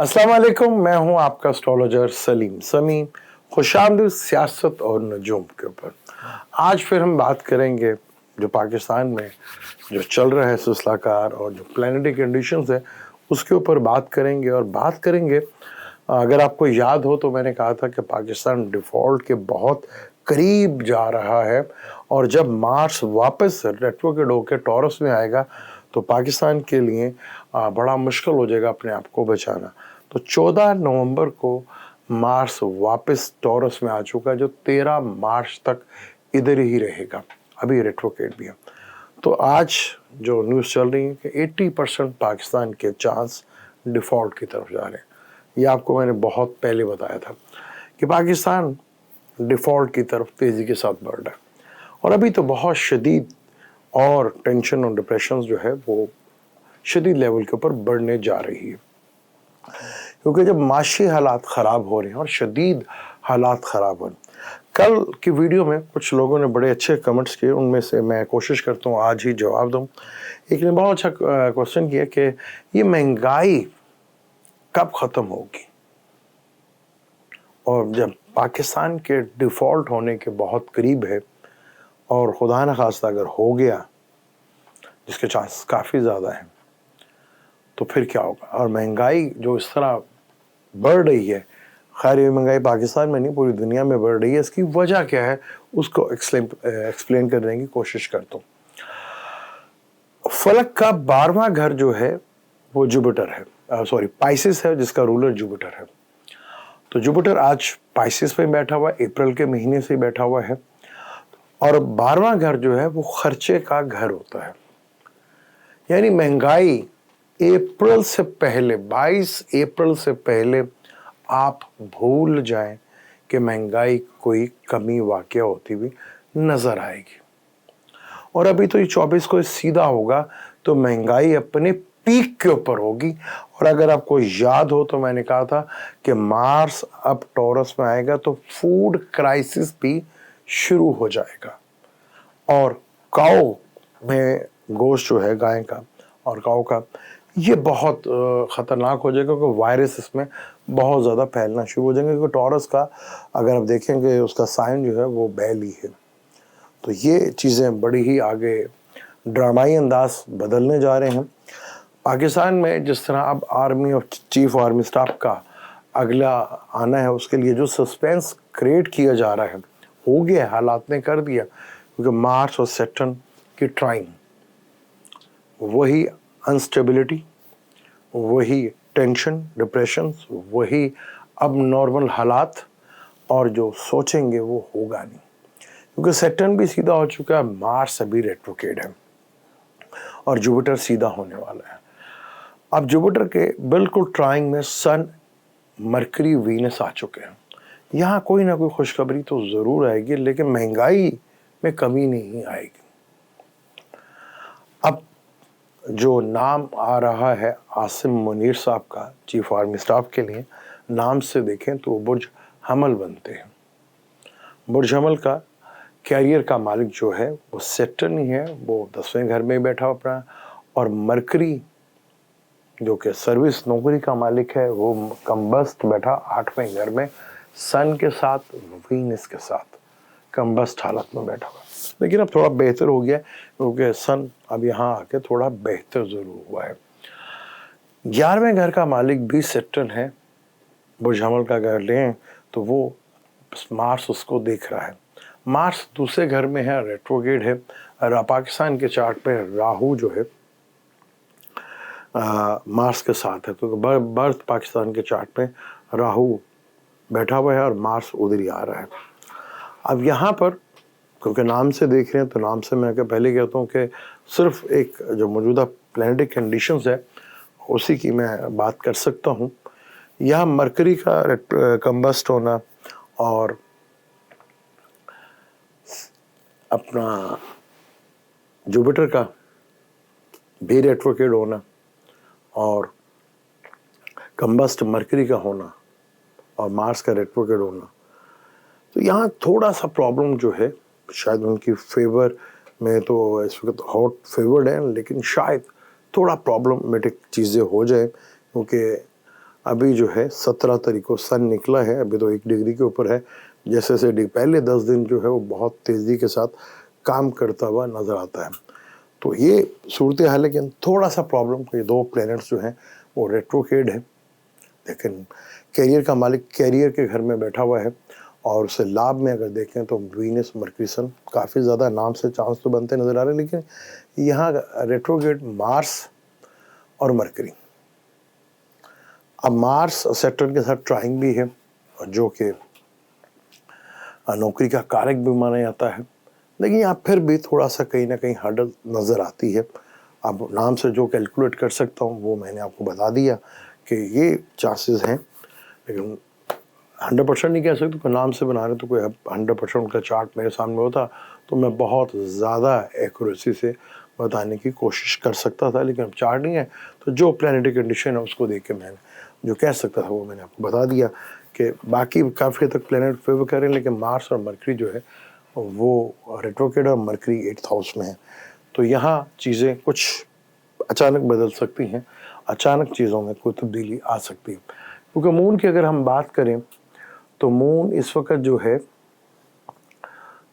अस्सलाम वालेकुम, मैं हूं आपका एस्ट्रोलॉजर सलीम समीम। खुशामदीद सियासत और नजूम के ऊपर। आज फिर हम बात करेंगे जो पाकिस्तान में जो चल रहा है सिलसिलाकार और जो प्लानिटरी कंडीशंस है उसके ऊपर बात करेंगे। और बात करेंगे, अगर आपको याद हो तो मैंने कहा था कि पाकिस्तान डिफ़ॉल्ट के बहुत करीब जा रहा है, और जब मार्स वापस रेट्रोग्रेड होकर टॉरस में आएगा तो पाकिस्तान के लिए बड़ा मुश्किल हो जाएगा अपने आप को बचाना। तो 14 नवंबर को मार्स वापस टॉरस में आ चुका है, जो 13 मार्च तक इधर ही रहेगा, अभी रेट्रोग्रेड भी है। तो आज जो न्यूज़ चल रही है कि 80% पाकिस्तान के चांस डिफ़ॉल्ट की तरफ जा रहे हैं। ये आपको मैंने बहुत पहले बताया था कि पाकिस्तान डिफ़ॉल्ट की तरफ तेज़ी के साथ बढ़ रहा है, और अभी तो बहुत शदीद और टेंशन और डिप्रेशन जो है वो शदीद लेवल के ऊपर बढ़ने जा रही है। क्योंकि जब माशी हालात ख़राब हो रहे हैं और शदीद हालात ख़राब हो रहे हैं, कल की वीडियो में कुछ लोगों ने बड़े अच्छे कमेंट्स किए, उनमें से मैं कोशिश करता हूँ आज ही जवाब दूँ। एक ने बहुत अच्छा क्वेश्चन किया कि ये महंगाई कब ख़त्म होगी, और जब पाकिस्तान के डिफ़ॉल्ट होने के बहुत करीब है और खुदा न खास्ता अगर हो गया, जिसके चांस काफ़ी ज़्यादा हैं, तो फिर क्या होगा। और महंगाई जो इस तरह बढ़ रही है, खैर ये महंगाई पाकिस्तान में नहीं पूरी दुनिया में बढ़ रही है, इसकी वजह क्या है उसको एक्सप्लेन करने की कोशिश करता हूँ। फलक का 12वां घर जो है वो जुपिटर है, पाइसेस है, जिसका रूलर जुपिटर है। तो जुपिटर आज पाइसेस पे बैठा हुआ है, अप्रैल के महीने से बैठा हुआ है, और 12वां घर जो है वो खर्चे का घर होता है। यानी महंगाई अप्रैल से पहले, 22 अप्रैल से पहले आप भूल जाएं कि महंगाई कोई कमी वाक़या होती हुई नज़र आएगी। और अभी तो ये 24 को सीधा होगा तो महंगाई अपने पीक के ऊपर होगी। और अगर आपको याद हो तो मैंने कहा था कि मार्स अब टॉरस में आएगा तो फूड क्राइसिस भी शुरू हो जाएगा, और काऊ में गोश्त जो है गाय का और काऊ का, ये बहुत ख़तरनाक हो जाएगा, क्योंकि वायरस इसमें बहुत ज़्यादा फैलना शुरू हो जाएंगे। क्योंकि टॉरस का अगर आप देखेंगे उसका साइन जो है वो बैली है। तो ये चीज़ें बड़ी ही आगे ड्रामाई अंदाज बदलने जा रहे हैं। पाकिस्तान में जिस तरह अब आर्मी और चीफ आर्मी स्टाफ का अगला आना है, उसके लिए जो सस्पेंस क्रिएट किया जा रहा है, हो गया, हालात ने कर दिया। क्योंकि मार्स और सैटर्न की ट्राइन, वही अनस्टेबिलिटी, वही टेंशन, डिप्रेशन, वही अब नॉर्मल हालात, और जो सोचेंगे वो होगा नहीं। क्योंकि सैटर्न भी सीधा हो चुका है, मार्स अभी रेट्रोग्रेड है, और जुपिटर सीधा होने वाला है। अब जुपिटर के बिल्कुल ट्राइंग में सन, मरकरी, वीनस आ चुके हैं। यहाँ कोई ना कोई खुशखबरी तो ज़रूर आएगी, लेकिन महंगाई में कमी नहीं आएगी। अब जो नाम आ रहा है आसिम मुनीर साहब का चीफ आर्मी स्टाफ के लिए, नाम से देखें तो बुर्ज हमल बनते हैं। बुर्ज हमल का कैरियर का मालिक जो है वो सैटर्न ही है, वो 10वें घर में बैठा अपना, और मरकरी जो कि सर्विस नौकरी का मालिक है वो कम्बस्ट बैठा 8वें घर में, सन के साथ, वीनस के साथ कम्बस्ट हालत में बैठा हुआ। लेकिन अब थोड़ा बेहतर हो गया, क्योंकि सन अब यहाँ आके थोड़ा बेहतर ज़रूर हुआ है। 11वें घर का मालिक भी सैटर्न है। बुर्ज हमल का घर लें तो वो मार्स उसको देख रहा है। मार्स दूसरे घर में है, रेट्रोग्रेड है। पाकिस्तान के चार्ट पे राहु जो है मार्स के साथ है, तो बर्थ पाकिस्तान के चार्ट पे राहु बैठा हुआ है और मार्स उधर ही आ रहा है। अब यहाँ पर क्योंकि नाम से देख रहे हैं, तो नाम से मैं पहले कहता हूँ कि सिर्फ एक जो मौजूदा प्लानिटरी कंडीशंस है उसी की मैं बात कर सकता हूँ। यहाँ मरकरी का कम्बस्ट होना, और अपना जुपिटर का भी रेट्रोग्रेड होना, और कम्बस्ट मरकरी का होना, और मार्स का रेट्रोग्रेड होना, तो यहाँ थोड़ा सा प्रॉब्लम जो है, शायद उनकी फेवर में तो इस वक्त हॉट फेवर्ड है, लेकिन शायद थोड़ा प्रॉब्लमेटिक चीज़ें हो जाए, क्योंकि अभी जो है 17 तारीख को सन निकला है, अभी तो 1 डिग्री के ऊपर है। जैसे जैसे पहले 10 दिन जो है वो बहुत तेज़ी के साथ काम करता हुआ नज़र आता है। तो ये सूरत हाल है कि थोड़ा सा प्रॉब्लम, ये 2 प्लैनेट्स जो हैं वो रेट्रोग्रेड है, लेकिन कैरियर का मालिक कैरियर के घर में बैठा हुआ है और उसे लाभ में अगर देखें तो वीनस मरकरी सन काफ़ी ज़्यादा नाम से चांस तो बनते नज़र आ रहे हैं, लेकिन यहाँ रेट्रोग्रेड मार्स और मरकरी। अब मार्स सैटर्न के साथ ट्राइंग भी है, जो कि नौकरी का कारक भी माना जाता है, लेकिन यहाँ फिर भी थोड़ा सा कहीं ना कहीं हर्डल नज़र आती है। अब नाम से जो कैलकुलेट कर सकता हूँ वो मैंने आपको बता दिया कि ये चांसेस हैं, लेकिन 100% नहीं कह सकते, कोई नाम से बना रहे तो कोई 100% उनका चार्ट मेरे सामने होता तो मैं बहुत ज़्यादा एक्यूरेसी से बताने की कोशिश कर सकता था, लेकिन अब चार्ट नहीं है तो जो प्लैनेटरी कंडीशन है उसको देख के मैंने जो कह सकता था वो मैंने आपको बता दिया कि बाकी काफ़ी हद तक प्लैनेट फेवर कर रहे हैं, लेकिन मार्स और मरकरी जो है वो रेट्रोग्रेड और मरकरी 8th हाउस में है। तो यहाँ चीज़ें कुछ अचानक बदल सकती हैं, अचानक चीज़ों में कोई तब्दीली आ सकती है। क्योंकि मून की अगर हम बात करें तो मून इस वक्त जो है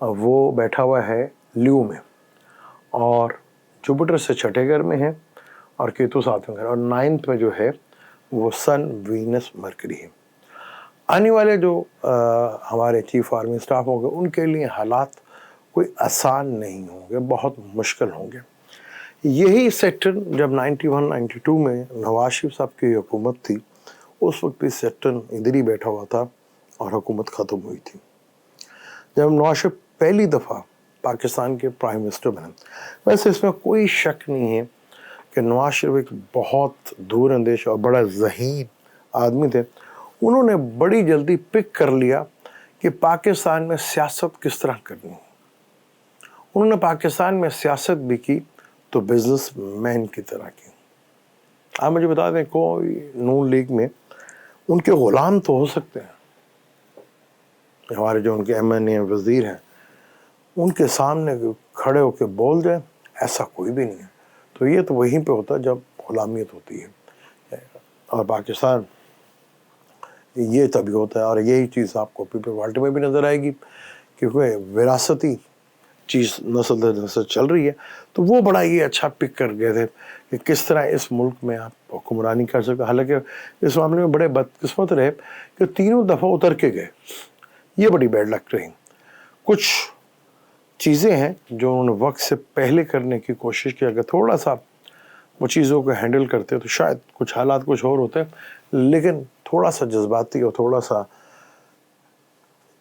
वो बैठा हुआ है ल्यू में, और जुपिटर से 6ठे घर में है और केतु 7वें घर, और 9th में जो है वो सन वीनस मरकरी है। आने वाले जो हमारे चीफ आर्मी स्टाफ होंगे उनके लिए हालात कोई आसान नहीं होंगे, बहुत मुश्किल होंगे। यही सेक्टर जब 91-92 में नवाज शरीफ साहब की हुकूमत थी, उस वक्त भी सेक्टर इधर ही बैठा हुआ था और हुकूमत ख़त्म हुई थी। जब नवाज शरीफ पहली दफ़ा पाकिस्तान के प्राइम मिनिस्टर बने, वैसे इसमें कोई शक नहीं है कि नवाज शरीफ एक बहुत दूरअंदेश और बड़ा ज़हीन आदमी थे। उन्होंने बड़ी जल्दी पिक कर लिया कि पाकिस्तान में सियासत किस तरह करनी है। उन्होंने पाकिस्तान में सियासत भी की तो बिजनेस मैन की तरह की। आप मुझे बता दें, कोई नून लीग में उनके ग़ुलाम तो हो सकते हैं, हमारे जो उनके MNA वज़ीर हैं उनके सामने खड़े होकर बोल जाए, ऐसा कोई भी नहीं है। तो ये तो वहीं पे होता है जब ग़ुलामियत होती है, और पाकिस्तान ये तभी होता है। और यही चीज़ आपको पीपल पार्टी में भी नज़र आएगी, क्योंकि विरासती चीज़ नस्ल दर नस्ल चल रही है। तो वो बड़ा ये अच्छा पिक कर गए थे कि किस तरह इस मुल्क में आप हुक्मरानी कर सकते। हालांकि इस मामले में बड़े बदकिस्मत रहे कि तीनों दफ़ा उतर के गए, ये बड़ी बैड लक रही। कुछ चीज़ें हैं जो उन्होंने वक्त से पहले करने की कोशिश की, अगर थोड़ा सा वो चीज़ों को हैंडल करते तो शायद कुछ हालात कुछ और होते, लेकिन थोड़ा सा जज्बाती और थोड़ा सा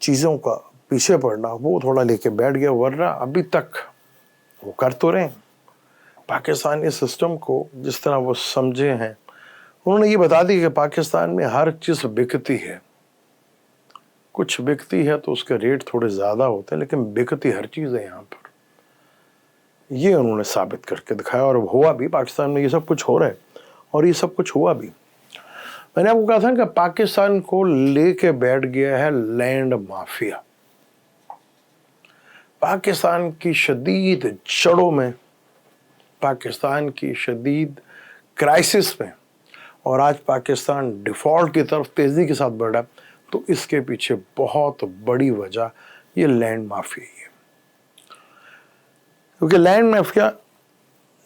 चीज़ों का पीछे पड़ना वो थोड़ा लेके बैठ गया। वरना अभी तक वो कर तो रहे हैं पाकिस्तानी सिस्टम को जिस तरह वो समझे हैं। उन्होंने ये बता दिया कि पाकिस्तान में हर चीज़ बिकती है, कुछ बिकती है तो उसके रेट थोड़े ज़्यादा होते हैं, लेकिन बिकती हर चीज़ है यहाँ पर। ये उन्होंने साबित करके दिखाया, और हुआ भी। पाकिस्तान में ये सब कुछ हो रहा है और ये सब कुछ हुआ भी। मैंने आपको कहा था कि पाकिस्तान को लेके बैठ गया है लैंड माफिया। पाकिस्तान की शदीद जड़ों में, पाकिस्तान की शदीद क्राइसिस में, और आज पाकिस्तान डिफ़ॉल्ट की तरफ तेज़ी के साथ बढ़ा, तो इसके पीछे बहुत बड़ी वजह ये लैंड माफिया ही है। क्योंकि लैंड माफिया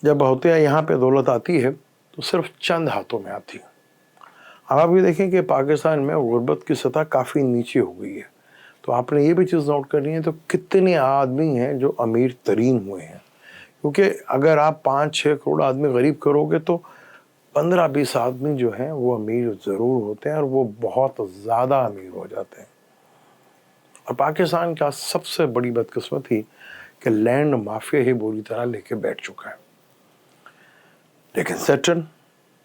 जब होते हैं, यहाँ पे दौलत आती है तो सिर्फ चंद हाथों में आती है। अब आप ये देखें कि पाकिस्तान में गुर्बत की सतह काफ़ी नीचे हो गई है, तो आपने ये भी चीज़ नोट करनी है तो कितने आदमी हैं जो अमीर तरीन हुए हैं। क्योंकि अगर आप 5-6 करोड़ आदमी गरीब करोगे तो 15-20 आदमी जो हैं वो अमीर ज़रूर होते हैं, और वो बहुत ज़्यादा अमीर हो जाते हैं। और पाकिस्तान का सबसे बड़ी बदकिस्मती कि लैंड माफिया ही बुरी तरह लेके बैठ चुका है। लेकिन सैटर्न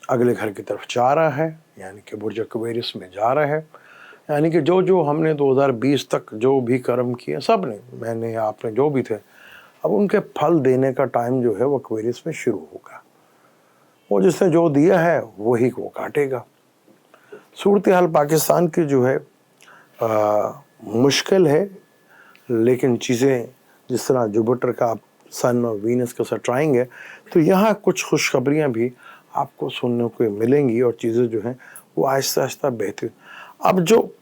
अगले घर की तरफ जा रहा है, यानी कि बुर्ज एक्वेरियस में जा रहा है। यानी कि जो जो हमने 2020 तक जो भी कर्म किए, सब ने, मैंने, आपने, जो भी थे, अब उनके फल देने का टाइम जो है वो एक्वेरियस में शुरू होगा। वो जिसने जो दिया है वही को काटेगा। सूरत हाल पाकिस्तान की जो है मुश्किल है, लेकिन चीज़ें जिस तरह जुपिटर का सन और वीनस के साथ ट्राइंग है, तो यहाँ कुछ खुशखबरियाँ भी आपको सुनने को मिलेंगी और चीज़ें जो हैं वो आहिस्ता आहिस्ता बेहतर। अब जो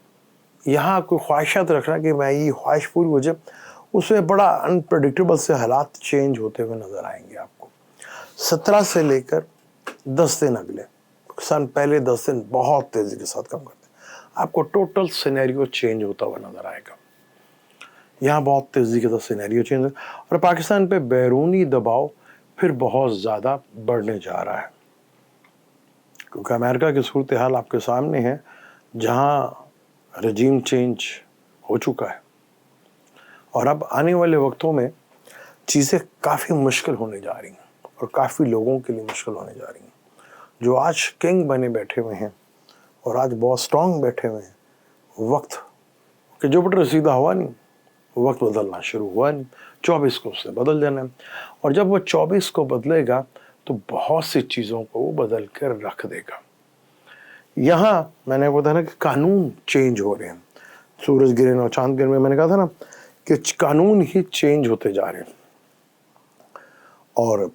यहाँ कोई ख्वाहिशात रखना कि मैं ये ख्वाहिश पूरी हो जाए, उसमें बड़ा अनप्रडिक्टेबल से हालात चेंज होते हुए नज़र आएंगे आपको। 17 से लेकर 10 दिन अगले सन, पहले 10 दिन बहुत तेज़ी के साथ काम करते हैं, आपको टोटल सिनेरियो चेंज होता हुआ नज़र आएगा। यहाँ बहुत तेज़ी के साथ सिनेरियो चेंज और पाकिस्तान पे बैरूनी दबाव फिर बहुत ज़्यादा बढ़ने जा रहा है, क्योंकि अमेरिका की सूरत हाल आपके सामने है, जहाँ रजीम चेंज हो चुका है और अब आने वाले वक्तों में चीज़ें काफ़ी मुश्किल होने जा रही हैं और काफ़ी लोगों के लिए मुश्किल होने जा रही हैं। जो आज किंग बने बैठे हुए हैं और आज बहुत स्ट्रांग बैठे हुए हैं, वक्त कि जुपिटर सीधा हुआ नहीं, वक्त बदलना शुरू हुआ नहीं। 24 को उसने बदल जाना है और जब वो 24 को बदलेगा तो बहुत सी चीज़ों को वो बदल कर रख देगा। यहाँ मैंने बताया ना कि कानून चेंज हो रहे हैं, सूरज गिरन और चांद गिरन में मैंने कहा था ना कि कानून ही चेंज होते जा रहे हैं और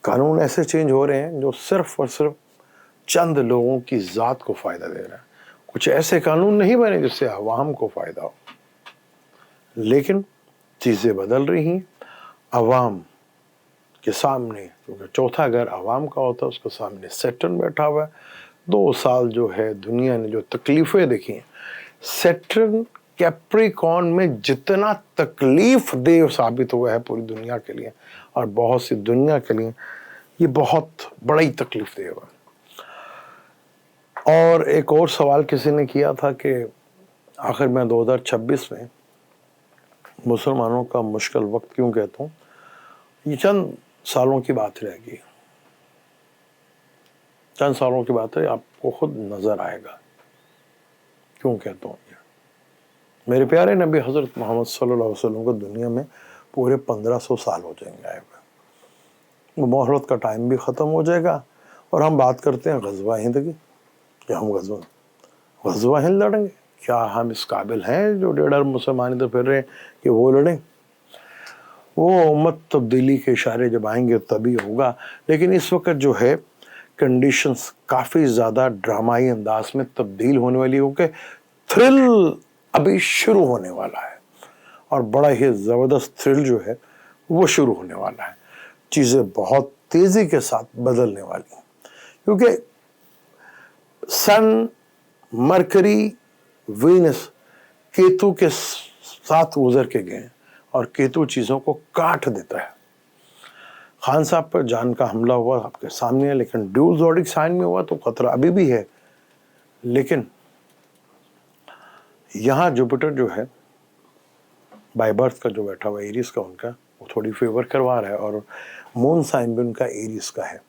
कानून ऐसे चेंज हो रहे हैं जो सिर्फ और सिर्फ चंद लोगों की ज़ात को फ़ायदा दे रहा है। कुछ ऐसे कानून नहीं बने जिससे अवाम को फ़ायदा हो, लेकिन चीज़ें बदल रही हैं अवाम के सामने, क्योंकि चौथा घर अवाम का होता है, उसके सामने सैटर्न बैठा हुआ है। 2 साल जो है दुनिया ने जो तकलीफ़ें देखी हैं, सैटर्न कैप्रिकॉर्न में जितना तकलीफ देह साबित हुआ है पूरी दुनिया के लिए और बहुत सी दुनिया के लिए, ये बहुत बड़ी तकलीफ देह हुआ। और एक और सवाल किसी ने किया था कि आखिर मैं 2026 में मुसलमानों का मुश्किल वक्त क्यों कहता हूँ। ये चंद सालों की बात रहेगी, चंद सालों की बात है, आपको खुद नजर आएगा क्यों कहता हूँ। मेरे प्यारे नबी हज़रत मोहम्मद सल्लल्लाहु अलैहि वसल्लम को दुनिया में पूरे 1500 साल हो जाएंगे आए हुए, वो मोहलत का टाइम भी ख़त्म हो जाएगा और हम बात करते हैं ग़ज़वा हिंद की कि हम ग़ज़वा हिंद लड़ेंगे। क्या हम इस काबिल हैं जो 1.5 अरब मुसलमान इधर फिर रहे हैं कि वो लड़ें? वो उम्मत तब्दीली के इशारे जब आएंगे तभी होगा, लेकिन इस वक्त जो है कंडीशंस काफ़ी ज़्यादा ड्रामाई अंदाज में तब्दील होने वाली हो के थ्रिल अभी शुरू होने वाला है और बड़ा ही ज़बरदस्त थ्रिल जो है वो शुरू होने वाला है। चीज़ें बहुत तेज़ी के साथ बदलने वाली हैं, क्योंकि सन, मरकरी, वीनस केतु के साथ गुजर के गए और केतु चीज़ों को काट देता है। खान साहब पर जान का हमला हुआ आपके सामने है, लेकिन ड्यूल ज़ोडिक साइन में हुआ तो खतरा अभी भी है। लेकिन यहाँ जुपिटर जो है बाय बर्थ का जो बैठा हुआ एरीज का, उनका वो थोड़ी फेवर करवा रहा है और मून साइन भी उनका एरीज का है।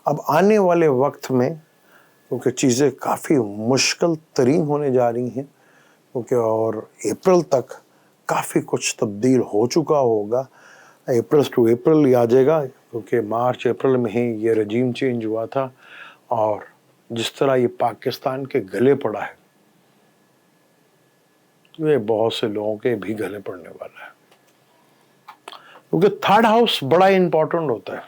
अब आने वाले वक्त में क्योंकि चीज़ें काफ़ी मुश्किल तरीन होने जा रही हैं, क्योंकि और अप्रैल तक काफ़ी कुछ तब्दील हो चुका होगा। अप्रैल टू अप्रैल ही आ जाएगा, क्योंकि मार्च अप्रैल में ही ये रजीम चेंज हुआ था और जिस तरह ये पाकिस्तान के गले पड़ा है, ये बहुत से लोगों के भी गले पड़ने वाला है, क्योंकि थर्ड हाउस बड़ा इंपॉर्टेंट होता है।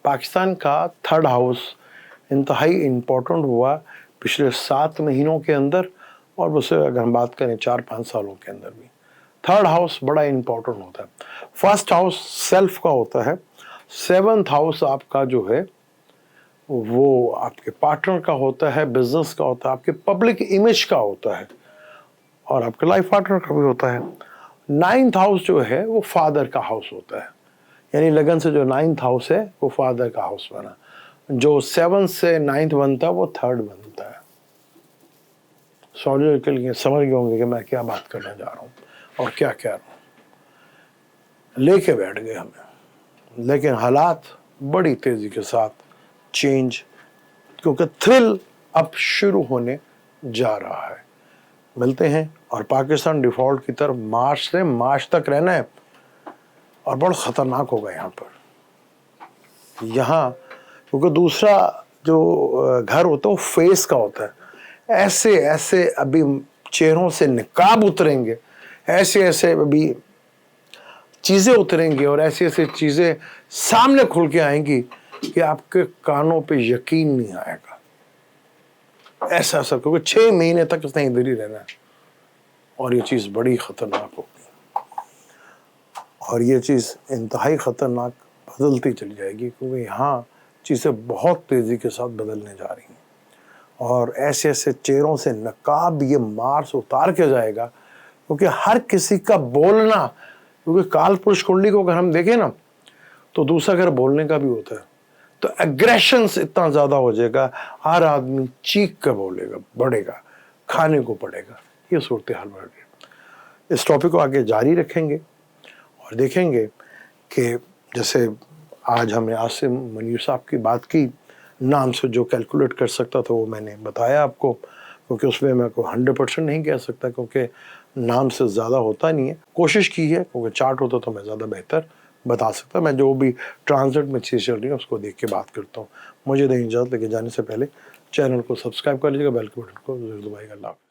पाकिस्तान का थर्ड हाउस इंतहाई इम्पोर्टेंट हुआ पिछले 7 महीनों के अंदर, और उससे अगर हम बात करें 4-5 सालों के अंदर भी थर्ड हाउस बड़ा इम्पोर्टेंट होता है। फर्स्ट हाउस सेल्फ का होता है, 7th हाउस आपका जो है वो आपके पार्टनर का होता है, बिजनेस का होता है, आपके पब्लिक इमेज का होता है और आपके लाइफ पार्टनर का भी होता है। 9th हाउस जो है वो फादर का हाउस होता है, यानी लगन से जो 9th हाउस है वो फादर का हाउस बना, जो 7th से 9th बनता है वो 3rd बनता है। सॉरी के लिए समझ गए होंगे कि मैं क्या बात करने जा रहा हूँ और क्या कह रहा हूँ। लेके बैठ गए हमें, लेकिन हालात बड़ी तेज़ी के साथ चेंज, क्योंकि थ्रिल अब शुरू होने जा रहा है। मिलते हैं और पाकिस्तान डिफ़ॉल्ट की तरफ मार्च से मार्च तक रहना है और बड़ा ख़तरनाक होगा यहाँ पर। यहाँ क्योंकि दूसरा जो घर होता है वो फेस का होता है, ऐसे ऐसे अभी चेहरों से निकाब उतरेंगे, ऐसे ऐसे अभी चीज़ें उतरेंगी और ऐसी ऐसी चीज़ें सामने खुल के आएंगी कि आपके कानों पे यकीन नहीं आएगा। ऐसा असर, क्योंकि 6 महीने तक उसने इधर ही रहना है और ये चीज़ बड़ी ख़तरनाक होगी और ये चीज़ इंतहाई ख़तरनाक बदलती चली जाएगी, क्योंकि यहाँ चीज़ें बहुत तेज़ी के साथ बदलने जा रही हैं और ऐसे ऐसे चेहरों से नकाब ये मार्स उतार के जाएगा, क्योंकि हर किसी का बोलना, क्योंकि काल पुरुष कुंडली को अगर हम देखें ना तो दूसरा घर बोलने का भी होता है, तो एग्रेशंस इतना ज़्यादा हो जाएगा, हर आदमी चीख कर बोलेगा, बढ़ेगा, खाने को पड़ेगा, ये सूरत हाल बढ़ रही है। इस टॉपिक को आगे जारी रखेंगे और देखेंगे कि जैसे आज हमने आसिम मनीर साहब की बात की, नाम से जो कैलकुलेट कर सकता था वो मैंने बताया आपको, क्योंकि उसमें मैं को 100% नहीं कह सकता, क्योंकि नाम से ज़्यादा होता नहीं है। कोशिश की है, क्योंकि चार्ट होता तो मैं ज़्यादा बेहतर बता सकता। मैं जो भी ट्रांजिट में चीज़ चल रही है उसको देख के बात करता हूँ। मुझे दें इजाज़त, लेके जाने से पहले चैनल को सब्सक्राइब कर लीजिएगा, बेल के बटन को ज़रूर दबाइएगा। अल्लाह हाफ़िज़।